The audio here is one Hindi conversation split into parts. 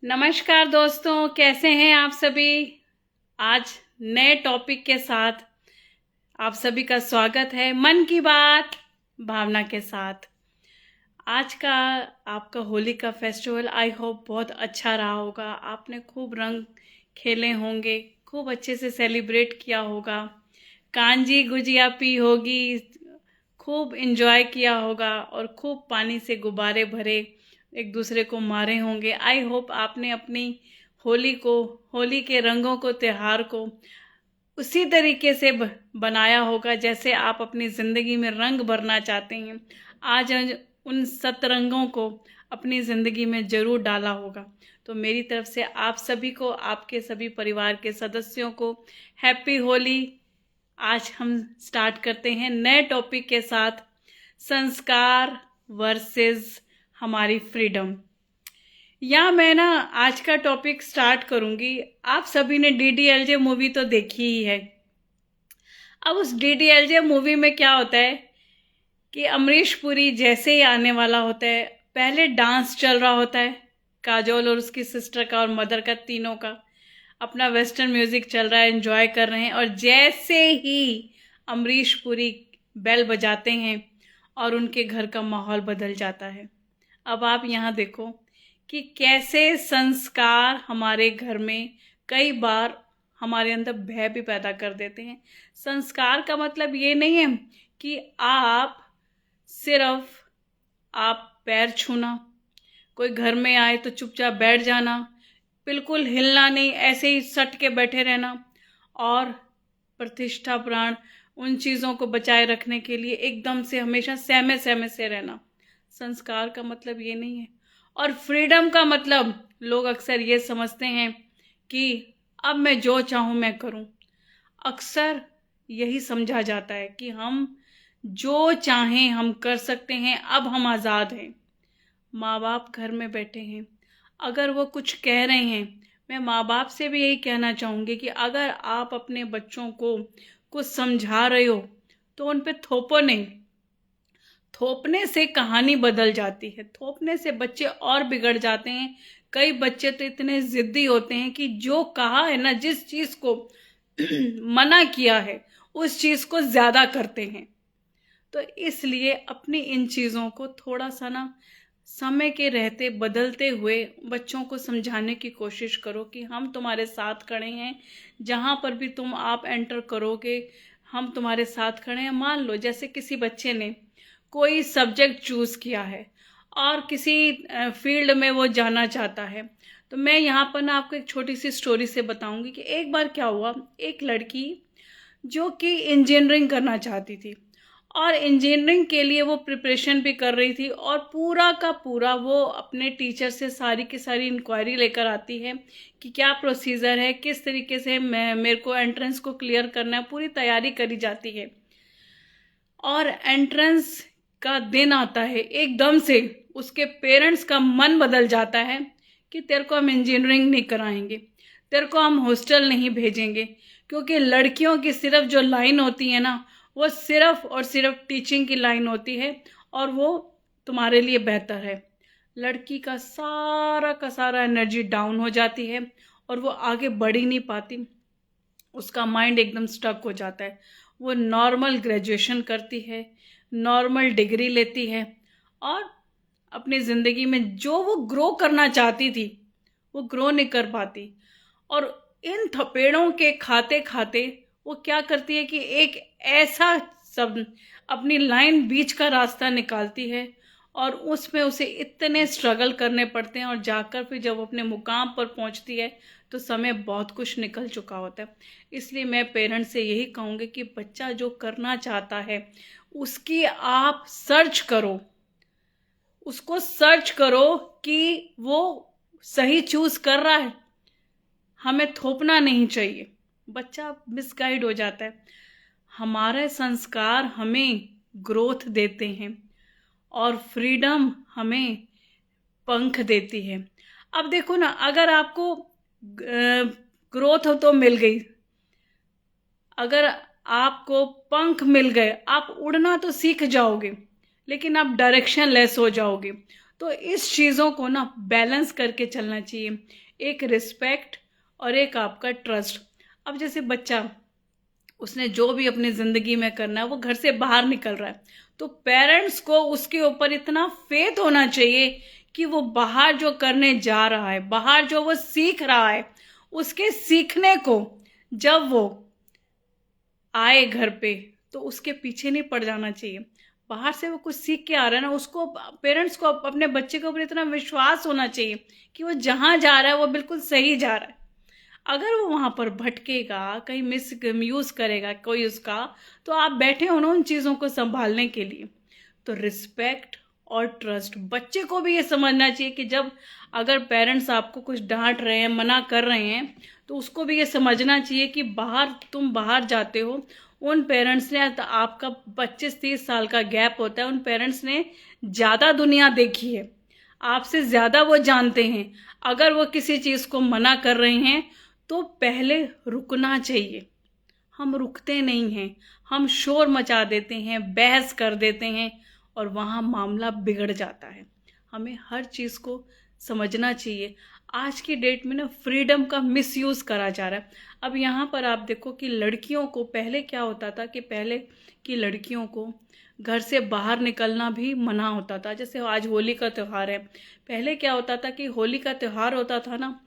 नमस्कार दोस्तों, कैसे हैं आप सभी। आज नए टॉपिक के साथ आप सभी का स्वागत है मन की बात भावना के साथ। आज का आपका होली का फेस्टिवल आई होप बहुत अच्छा रहा होगा। आपने खूब रंग खेले होंगे, खूब अच्छे से सेलिब्रेट किया होगा, कांजी गुजिया पी होगी, खूब एंजॉय किया होगा और खूब पानी से गुब्बारे भरे एक दूसरे को मारे होंगे। आई होप आपने अपनी होली के रंगों को, त्योहार को उसी तरीके से बनाया होगा जैसे आप अपनी ज़िंदगी में रंग भरना चाहते हैं। आज उन सतरंगों को अपनी ज़िंदगी में ज़रूर डाला होगा। तो मेरी तरफ से आप सभी को, आपके सभी परिवार के सदस्यों को हैप्पी होली। आज हम स्टार्ट करते हैं नए टॉपिक के साथ, संस्कार वर्सेस हमारी फ्रीडम। या मैं ना आज का टॉपिक स्टार्ट करूंगी। आप सभी ने डीडीएलजे मूवी तो देखी ही है। अब उस डीडीएलजे मूवी में क्या होता है कि अमरीश पुरी जैसे ही आने वाला होता है, पहले डांस चल रहा होता है, काजोल और उसकी सिस्टर का और मदर का, तीनों का अपना वेस्टर्न म्यूजिक चल रहा है, एंजॉय कर रहे हैं। और जैसे ही अमरीश पुरी बेल बजाते हैं और उनके घर का माहौल बदल जाता है। अब आप यहाँ देखो कि कैसे संस्कार हमारे घर में कई बार हमारे अंदर भय भी पैदा कर देते हैं। संस्कार का मतलब ये नहीं है कि आप पैर छूना, कोई घर में आए तो चुपचाप बैठ जाना, बिल्कुल हिलना नहीं, ऐसे ही सट के बैठे रहना, और प्रतिष्ठा प्राण उन चीज़ों को बचाए रखने के लिए एकदम से हमेशा सहमे सहमे से रहना। संस्कार का मतलब ये नहीं है। और फ्रीडम का मतलब लोग अक्सर ये समझते हैं कि अब मैं जो चाहूँ मैं करूँ। अक्सर यही समझा जाता है कि हम जो चाहें हम कर सकते हैं, अब हम आज़ाद हैं। माँ बाप घर में बैठे हैं, अगर वो कुछ कह रहे हैं, मैं माँ बाप से भी यही कहना चाहूँगी कि अगर आप अपने बच्चों को कुछ समझा रहे हो तो उन पे थोपो नहीं। थोपने से कहानी बदल जाती है, थोपने से बच्चे और बिगड़ जाते हैं। कई बच्चे तो इतने जिद्दी होते हैं कि जो कहा है ना, जिस चीज़ को मना किया है उस चीज़ को ज़्यादा करते हैं। तो इसलिए अपनी इन चीज़ों को थोड़ा सा ना समय के रहते बदलते हुए बच्चों को समझाने की कोशिश करो कि हम तुम्हारे साथ खड़े हैं। जहाँ पर भी आप एंटर करोगे हम तुम्हारे साथ खड़े हैं। मान लो जैसे किसी बच्चे ने कोई सब्जेक्ट चूज़ किया है और किसी फील्ड में वो जाना चाहता है, तो मैं यहाँ पर ना आपको एक छोटी सी स्टोरी से बताऊंगी कि एक बार क्या हुआ। एक लड़की जो कि इंजीनियरिंग करना चाहती थी और इंजीनियरिंग के लिए वो प्रिपरेशन भी कर रही थी, और पूरा का पूरा वो अपने टीचर से सारी की सारी इंक्वायरी लेकर आती है कि क्या प्रोसीजर है, किस तरीके से मेरे को एंट्रेंस को क्लियर करना है, पूरी तैयारी करी जाती है। और एंट्रेंस का दिन आता है, एकदम से उसके पेरेंट्स का मन बदल जाता है कि तेरे को हम इंजीनियरिंग नहीं कराएंगे, तेरे को हम हॉस्टल नहीं भेजेंगे, क्योंकि लड़कियों की सिर्फ जो लाइन होती है ना, वो सिर्फ और सिर्फ टीचिंग की लाइन होती है और वो तुम्हारे लिए बेहतर है। लड़की का सारा एनर्जी डाउन हो जाती है और वो आगे बढ़ ही नहीं पाती। उसका माइंड एकदम स्टक हो जाता है। वो नॉर्मल ग्रेजुएशन करती है, नॉर्मल डिग्री लेती है और अपनी ज़िंदगी में जो वो ग्रो करना चाहती थी वो ग्रो नहीं कर पाती। और इन थपेड़ों के खाते खाते वो क्या करती है कि एक ऐसा सब अपनी लाइन बीच का रास्ता निकालती है और उसमें उसे इतने स्ट्रगल करने पड़ते हैं, और जाकर फिर जब अपने मुकाम पर पहुंचती है तो समय बहुत कुछ निकल चुका होता है। इसलिए मैं पेरेंट्स से यही कहूँगी कि बच्चा जो करना चाहता है उसकी आप सर्च करो, उसको सर्च करो कि वो सही चूज कर रहा है। हमें थोपना नहीं चाहिए, बच्चा मिसगाइड हो जाता है। हमारे संस्कार हमें ग्रोथ देते हैं और फ्रीडम हमें पंख देती है। अब देखो ना, अगर आपको ग्रोथ तो मिल गई, अगर आपको पंख मिल गए, आप उड़ना तो सीख जाओगे लेकिन आप डायरेक्शन लेस हो जाओगे। तो इस चीज़ों को ना बैलेंस करके चलना चाहिए, एक रिस्पेक्ट और एक आपका ट्रस्ट। अब जैसे बच्चा, उसने जो भी अपनी ज़िंदगी में करना है वो घर से बाहर निकल रहा है, तो पेरेंट्स को उसके ऊपर इतना फेथ होना चाहिए कि वो बाहर जो करने जा रहा है, बाहर जो वो सीख रहा है, उसके सीखने को जब वो आए घर पे तो उसके पीछे नहीं पड़ जाना चाहिए। बाहर से वो कुछ सीख के आ रहा है ना, उसको, पेरेंट्स को अपने बच्चे के ऊपर इतना विश्वास होना चाहिए कि वो जहाँ जा रहा है वो बिल्कुल सही जा रहा है। अगर वो वहाँ पर भटकेगा, कहीं मिस यूज करेगा कोई उसका, तो आप बैठे हो ना उन चीज़ों को संभालने के लिए। तो रिस्पेक्ट और ट्रस्ट, बच्चे को भी ये समझना चाहिए कि जब अगर पेरेंट्स आपको कुछ डांट रहे हैं, मना कर रहे हैं, तो उसको भी ये समझना चाहिए कि तुम बाहर जाते हो, उन पेरेंट्स ने, आपका 25-30 साल का गैप होता है, उन पेरेंट्स ने ज़्यादा दुनिया देखी है, आपसे ज़्यादा वो जानते हैं। अगर वो किसी चीज़ को मना कर रहे हैं तो पहले रुकना चाहिए। हम रुकते नहीं हैं, हम शोर मचा देते हैं, बहस कर देते हैं और वहाँ मामला बिगड़ जाता है। हमें हर चीज़ को समझना चाहिए। आज की डेट में ना फ्रीडम का मिसयूज़ करा जा रहा है। अब यहाँ पर आप देखो कि लड़कियों को, पहले क्या होता था कि पहले की लड़कियों को घर से बाहर निकलना भी मना होता था। जैसे आज होली का त्यौहार है, पहले क्या होता था कि होली का त्यौहार होता था ना,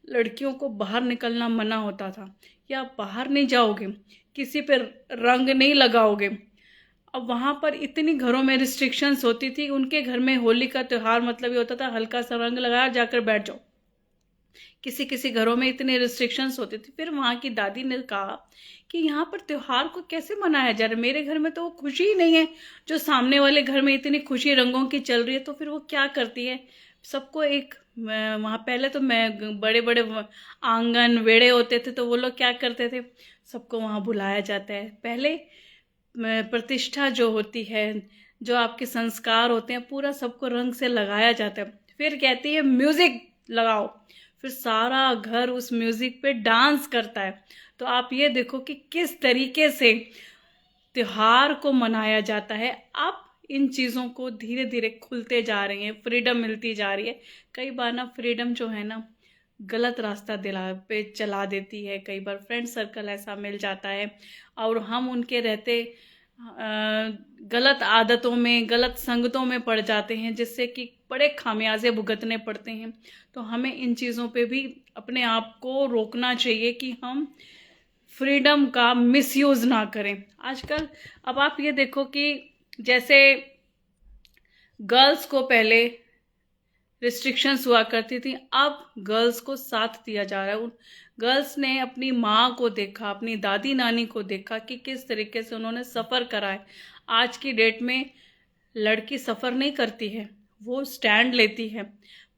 लड़कियों को बाहर निकलना मना होता था, या बाहर नहीं जाओगे, किसी पे रंग नहीं लगाओगे। अब वहाँ पर इतनी घरों में रिस्ट्रिक्शंस होती थी, उनके घर में होली का त्यौहार मतलब ये होता था हल्का सा रंग लगाया, जाकर बैठ जाओ। किसी किसी घरों में इतने रिस्ट्रिक्शंस होती थी। फिर वहाँ की दादी ने कहा कि यहाँ पर त्यौहार को कैसे मनाया जा रहा है, मेरे घर में तो वो खुशी ही नहीं है, जो सामने वाले घर में इतनी खुशी रंगों की चल रही है। तो फिर वो क्या करती है, सबको एक, वहाँ पहले तो मैं बड़े बड़े आंगन वेड़े होते थे, तो वो लोग क्या करते थे, सबको वहाँ बुलाया जाता है। पहले प्रतिष्ठा जो होती है, जो आपके संस्कार होते हैं, पूरा सबको रंग से लगाया जाता है। फिर कहती है म्यूजिक लगाओ, फिर सारा घर उस म्यूजिक पे डांस करता है। तो आप ये देखो कि किस तरीके से त्योहार को मनाया जाता है। आप इन चीज़ों को धीरे धीरे खुलते जा रही हैं, फ्रीडम मिलती जा रही है। कई बार ना फ्रीडम जो है ना गलत रास्ता दिला पे चला देती है। कई बार फ्रेंड सर्कल ऐसा मिल जाता है और हम उनके रहते गलत आदतों में, गलत संगतों में पड़ जाते हैं, जिससे कि बड़े खामियाजे भुगतने पड़ते हैं। तो हमें इन चीज़ों पे भी अपने आप को रोकना चाहिए कि हम फ्रीडम का मिसयूज़ ना करें। आजकल अब आप ये देखो कि जैसे गर्ल्स को पहले रिस्ट्रिक्शंस हुआ करती थी, अब गर्ल्स को साथ दिया जा रहा है। गर्ल्स ने अपनी माँ को देखा, अपनी दादी नानी को देखा कि किस तरीके से उन्होंने सफ़र करा है। आज की डेट में लड़की सफ़र नहीं करती है, वो स्टैंड लेती है,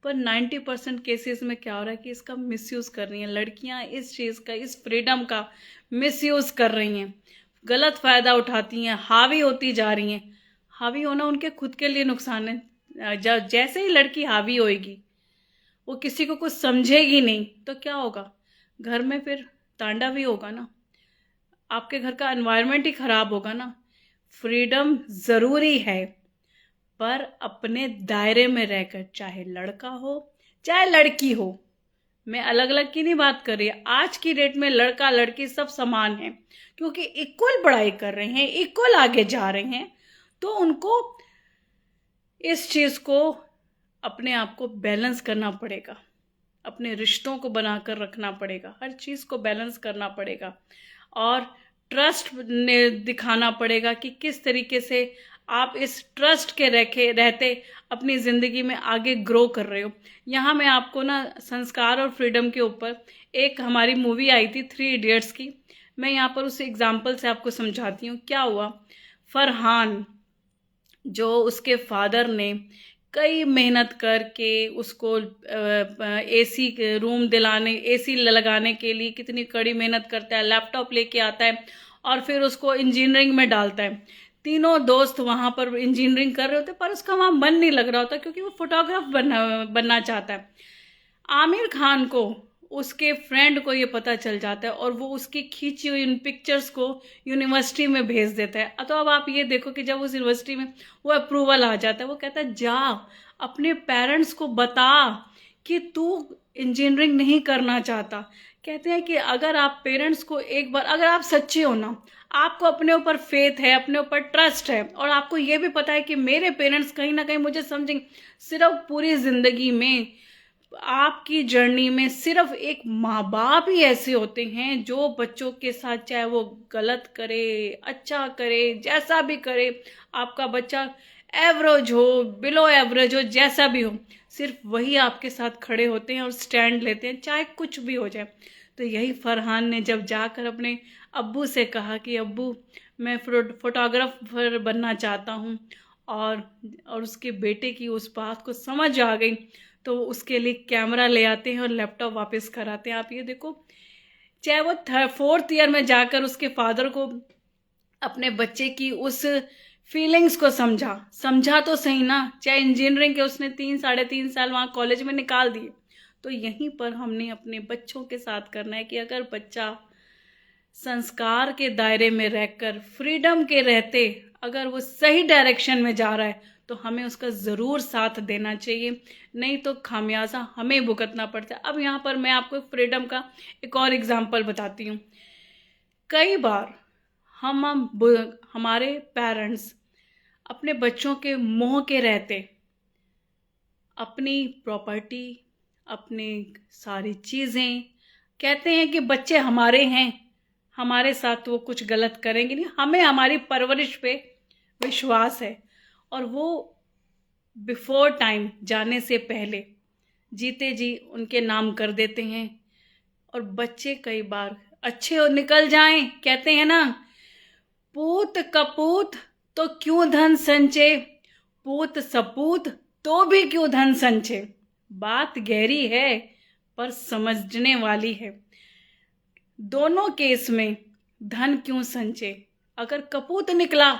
पर 90% केसेस में क्या हो रहा है कि इसका मिसयूज़ कर रही हैं लड़कियां, इस चीज़ का, इस फ्रीडम का मिसयूज़ कर रही हैं, गलत फ़ायदा उठाती हैं, हावी होती जा रही हैं। हावी होना उनके खुद के लिए नुकसान है। जैसे ही लड़की हावी होएगी, वो किसी को कुछ समझेगी नहीं, तो क्या होगा, घर में फिर तांडव ही होगा ना, आपके घर का एनवायरनमेंट ही खराब होगा ना। फ्रीडम ज़रूरी है, पर अपने दायरे में रहकर, चाहे लड़का हो चाहे लड़की हो। मैं अलग अलग की नहीं बात कर रही। आज की डेट में लड़का लड़की सब समान है, क्योंकि इक्वल पढ़ाई कर रहे हैं, इक्वल आगे जा रहे हैं। तो उनको इस चीज़ को, अपने आप को बैलेंस करना पड़ेगा, अपने रिश्तों को बनाकर रखना पड़ेगा, हर चीज़ को बैलेंस करना पड़ेगा और ट्रस्ट दिखाना पड़ेगा कि किस तरीके से आप इस ट्रस्ट के रहते अपनी ज़िंदगी में आगे ग्रो कर रहे हो। यहाँ मैं आपको ना संस्कार और फ्रीडम के ऊपर एक हमारी मूवी आई थी 3 इडियट्स की, मैं यहाँ पर उस एग्जाम्पल से आपको समझाती हूँ। क्या हुआ, फरहान, जो उसके फादर ने कई मेहनत करके उसको एसी रूम दिलाने, एसी लगाने के लिए कितनी कड़ी मेहनत करता है, लैपटॉप लेके आता है और फिर उसको इंजीनियरिंग में डालता है। तीनों दोस्त वहाँ पर इंजीनियरिंग कर रहे होते, पर उसका वहाँ मन नहीं लग रहा होता, क्योंकि वो फोटोग्राफ बनना चाहता है। आमिर खान को, उसके फ्रेंड को ये पता चल जाता है और वो उसकी खींची हुई इन पिक्चर्स को यूनिवर्सिटी में भेज देता है। तो अब आप ये देखो कि जब उस यूनिवर्सिटी में वो अप्रूवल आ जाता है, वो कहता है जा अपने पेरेंट्स को बता कि तू इंजीनियरिंग नहीं करना चाहता। कहते हैं कि अगर आप पेरेंट्स को एक बार, अगर आप सच्चे हो ना, आपको अपने ऊपर फेथ है, अपने ऊपर ट्रस्ट है, और आपको ये भी पता है कि मेरे पेरेंट्स कहीं ना कहीं मुझे समझेंगे, सिर्फ पूरी ज़िंदगी में आपकी जर्नी में सिर्फ एक माँ बाप ही ऐसे होते हैं जो बच्चों के साथ, चाहे वो गलत करे, अच्छा करे, जैसा भी करे, आपका बच्चा एवरेज हो, बिलो एवरेज हो, जैसा भी हो, सिर्फ वही आपके साथ खड़े होते हैं और स्टैंड लेते हैं, चाहे कुछ भी हो जाए। तो यही फरहान ने जब जाकर अपने अब्बू से कहा कि अब्बू मैं फोटोग्राफर बनना चाहता हूँ, और उसके बेटे की उस बात को समझ आ गई, तो उसके लिए कैमरा ले आते हैं और लैपटॉप वापस कराते हैं। आप ये देखो, चाहे वो 4th ईयर में जाकर उसके फादर को अपने बच्चे की उस फीलिंग्स को समझा तो सही ना, चाहे इंजीनियरिंग के उसने 3-3.5 साल वहाँ कॉलेज में निकाल दिए। तो यहीं पर हमने अपने बच्चों के साथ करना है कि अगर बच्चा संस्कार के दायरे में रहकर, फ्रीडम के रहते, अगर वो सही डायरेक्शन में जा रहा है तो हमें उसका ज़रूर साथ देना चाहिए, नहीं तो खामियाजा हमें भुगतना पड़ता है। अब यहाँ पर मैं आपको फ्रीडम का एक और एग्जाम्पल बताती हूँ। कई बार हमारे पेरेंट्स अपने बच्चों के मोह के रहते अपनी प्रॉपर्टी, अपनी सारी चीज़ें, कहते हैं कि बच्चे हमारे हैं, हमारे साथ वो कुछ गलत करेंगे नहीं, हमें हमारी परवरिश पे विश्वास है, और वो बिफोर टाइम, जाने से पहले जीते जी उनके नाम कर देते हैं। और बच्चे कई बार अच्छे निकल जाएं, कहते हैं ना, पूत कपूत तो क्यों धन संचे, पूत सपूत तो भी क्यों धन संचे। बात गहरी है पर समझने वाली है। दोनों केस में धन क्यों संचे, अगर कपूत निकला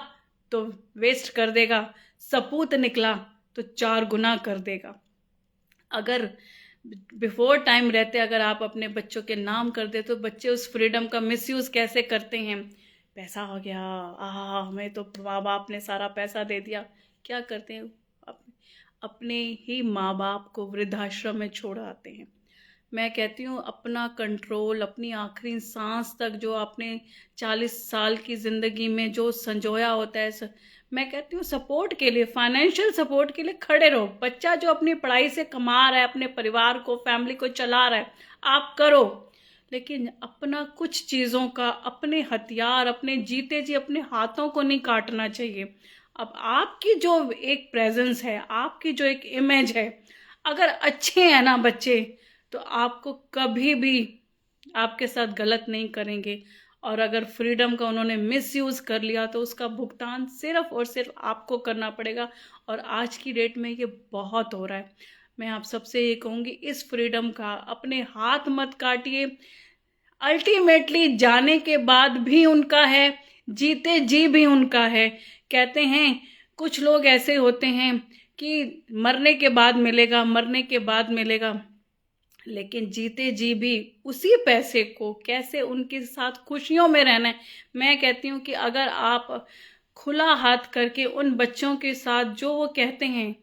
तो वेस्ट कर देगा, सपूत निकला तो 4 गुना कर देगा। अगर बिफोर टाइम रहते अगर आप अपने बच्चों के नाम कर दे तो बच्चे उस फ्रीडम का मिसयूज कैसे करते हैं। पैसा हो गया, हमें तो माँ बाप ने सारा पैसा दे दिया, क्या करते हैं, अपने ही माँ बाप को वृद्धाश्रम में छोड़ आते हैं। मैं कहती हूँ अपना कंट्रोल, अपनी आखिरी सांस तक जो आपने 40 साल की ज़िंदगी में जो संजोया होता है, मैं कहती हूँ सपोर्ट के लिए, फाइनेंशियल सपोर्ट के लिए खड़े रहो। बच्चा जो अपनी पढ़ाई से कमा रहा है, अपने परिवार को, फैमिली को चला रहा है, आप करो, लेकिन अपना कुछ चीज़ों का, अपने हथियार अपने जीते जी अपने हाथों को नहीं काटना चाहिए। अब आपकी जो एक प्रेजेंस है, आपकी जो एक इमेज है, अगर अच्छे हैं ना बच्चे, तो आपको कभी भी आपके साथ गलत नहीं करेंगे। और अगर फ्रीडम का उन्होंने मिसयूज़ कर लिया तो उसका भुगतान सिर्फ और सिर्फ आपको करना पड़ेगा। और आज की डेट में ये बहुत हो रहा है। मैं आप सबसे ये कहूँगी, इस फ्रीडम का अपने हाथ मत काटिए। अल्टीमेटली जाने के बाद भी उनका है, जीते जी भी उनका है। कहते हैं कुछ लोग ऐसे होते हैं कि मरने के बाद मिलेगा, मरने के बाद मिलेगा, लेकिन जीते जी भी उसी पैसे को कैसे उनके साथ खुशियों में रहना है। मैं कहती हूँ कि अगर आप खुला हाथ करके उन बच्चों के साथ जो वो कहते हैं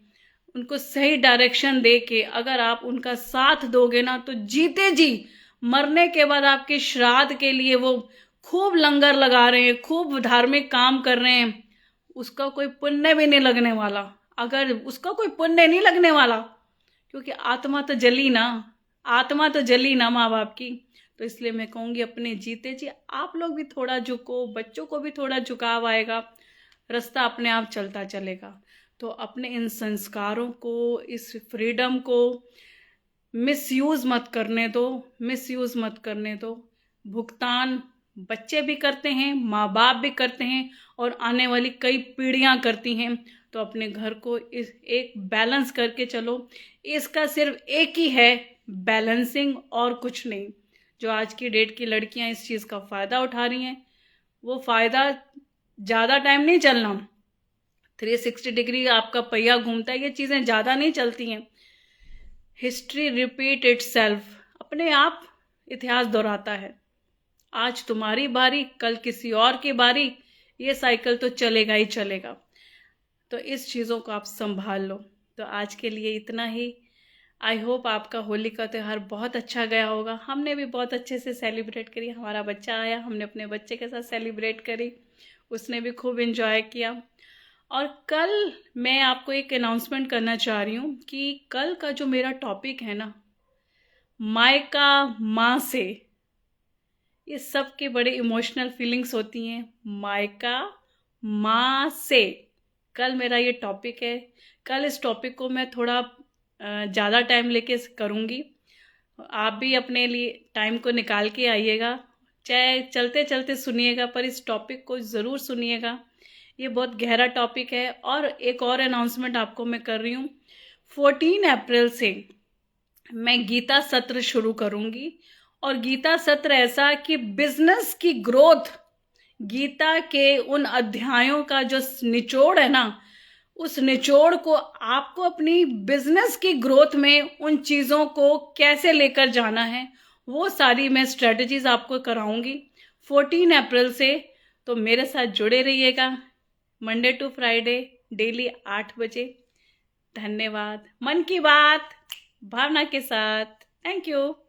उनको सही डायरेक्शन दे के अगर आप उनका साथ दोगे ना, तो जीते जी मरने के बाद आपके श्राद्ध के लिए वो खूब लंगर लगा रहे हैं, खूब धार्मिक काम कर रहे हैं, उसका कोई पुण्य भी नहीं लगने वाला। अगर उसका कोई पुण्य नहीं लगने वाला, क्योंकि आत्मा तो जली ना, आत्मा तो जली ना माँ बाप की। तो इसलिए मैं कहूँगी अपने जीते जी आप लोग भी थोड़ा झुको, बच्चों को भी थोड़ा झुकाव आएगा, रास्ता अपने आप चलता चलेगा। तो अपने इन संस्कारों को, इस फ्रीडम को मिसयूज़ मत करने दो, मिसयूज़ मत करने दो। भुगतान बच्चे भी करते हैं, माँ बाप भी करते हैं, और आने वाली कई पीढ़ियाँ करती हैं। तो अपने घर को इस एक बैलेंस करके चलो। इसका सिर्फ एक ही है, बैलेंसिंग, और कुछ नहीं। जो आज की डेट की लड़कियां इस चीज़ का फ़ायदा उठा रही हैं, वो फ़ायदा ज़्यादा टाइम नहीं चलना, 360 डिग्री आपका पहिया घूमता है, ये चीज़ें ज़्यादा नहीं चलती हैं। हिस्ट्री रिपीट इटसेल्फ, अपने आप इतिहास दोहराता है। आज तुम्हारी बारी, कल किसी और की बारी, ये साइकिल तो चलेगा ही चलेगा। तो इस चीज़ों को आप संभाल लो। तो आज के लिए इतना ही। आई होप आपका होली का त्यौहार बहुत अच्छा गया होगा। हमने भी बहुत अच्छे से सेलिब्रेट करी। हमारा बच्चा आया, हमने अपने बच्चे के साथ सेलिब्रेट करी, उसने भी खूब इन्जॉय किया। और कल मैं आपको एक अनाउंसमेंट करना चाह रही हूँ कि कल का जो मेरा टॉपिक है ना, मायका माँ से, ये सब के बड़े इमोशनल फीलिंग्स होती हैं। मायका माँ से कल मेरा ये टॉपिक है। कल इस टॉपिक को मैं थोड़ा ज़्यादा टाइम लेके करूँगी। आप भी अपने लिए टाइम को निकाल के आइएगा, चाहे चलते चलते सुनिएगा, पर इस टॉपिक को ज़रूर सुनिएगा। ये बहुत गहरा टॉपिक है। और एक और अनाउंसमेंट आपको मैं कर रही हूँ, 14 अप्रैल से मैं गीता सत्र शुरू करूँगी। और गीता सत्र ऐसा कि बिजनेस की ग्रोथ, गीता के उन अध्यायों का जो निचोड़ है ना, उस निचोड़ को आपको अपनी बिजनेस की ग्रोथ में उन चीज़ों को कैसे लेकर जाना है, वो सारी मैं स्ट्रेटजीज आपको कराऊंगी 14 अप्रैल से। तो मेरे साथ जुड़े रहिएगा, मंडे टू फ्राइडे डेली 8 बजे। धन्यवाद। मन की बात भावना के साथ। Thank you.